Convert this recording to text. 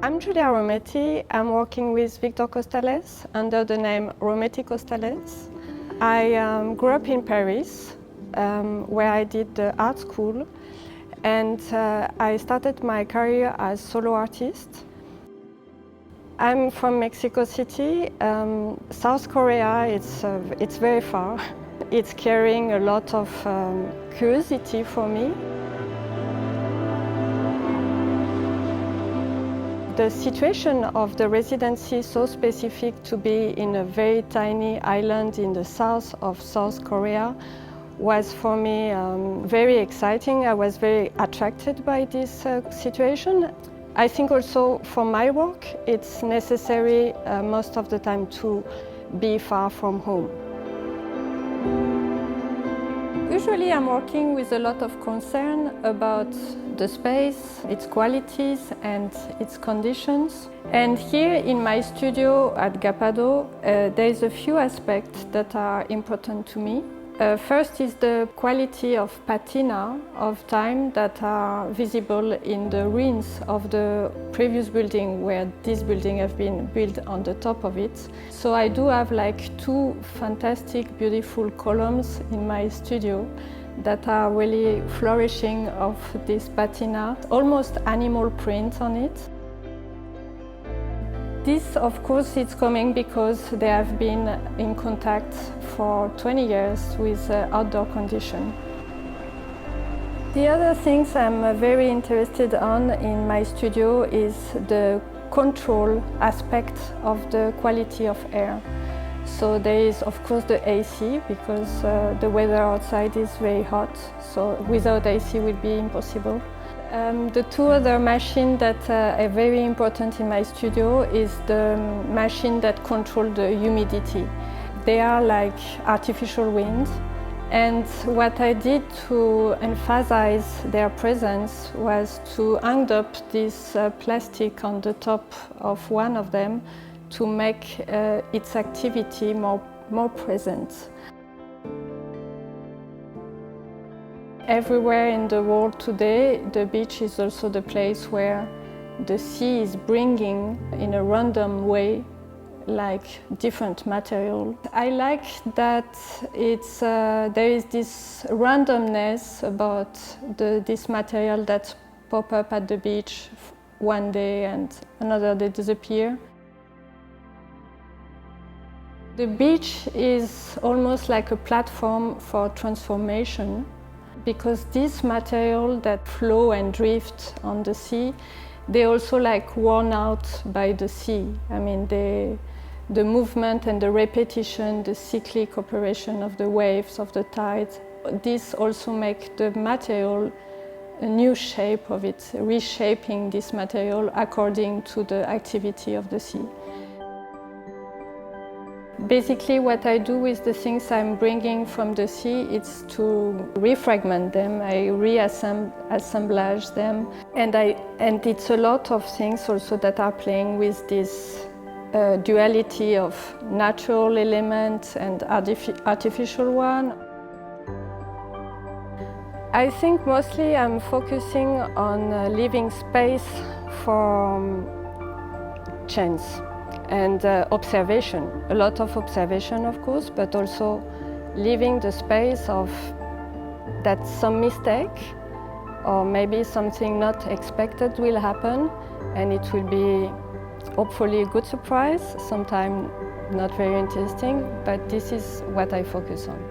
I'm 줄lià Rometti. I'm working with Victor Costales under the name Rometti Costales. I grew up in Paris, where I did the art school, and I started my career as solo artist. I'm from Mexico City. South Korea, it's very far. It's carrying a lot of curiosity for me. The situation of the residency is so specific to be in a very tiny island in the south of South Korea was for me very exciting. I was very attracted by this situation. I think also for my work it's necessary most of the time to be far from home. Usually I'm working with a lot of concern about the space, its qualities and its conditions. And here in my studio at Gapado, there is a few aspects that are important to me. First is the quality of patina of time that are visible in the ruins of the previous building where this building has been built on the top of it. So I do have like two fantastic, beautiful columns in my studio that are really flourishing of this patina, almost animal print on it. This, of course, is coming because they have been in contact for 20 years with outdoor conditions. The other things I'm very interested in my studio is the control aspect of the quality of air. So there is, of course, the AC because the weather outside is very hot, so without AC it would be impossible. The two other machines that are very important in my studio is the machine that control the humidity. They are like artificial wind, and what I did to emphasize their presence was to hang up this plastic on the top of one of them to make its activity more present. Everywhere in the world today, the beach is also the place where the sea is bringing, in a random way, like different material. I like that there is this randomness about this material that pop up at the beach one day and another day disappear. The beach is almost like a platform for transformation, because this material that flow and drift on the sea, they also like worn out by the sea. I mean, the movement and the repetition, the cyclic operation of the waves, of the tides, this also make the material a new shape of it, reshaping this material according to the activity of the sea. Basically, what I do with the things I'm bringing from the sea is to refragment them. I assemblage them, and it's a lot of things also that are playing with this duality of natural element and artificial one. I think mostly I'm focusing on leaving space for chance and observation, a lot of observation of course, but also leaving the space of that some mistake or maybe something not expected will happen, and it will be hopefully a good surprise, sometimes not very interesting, but this is what I focus on.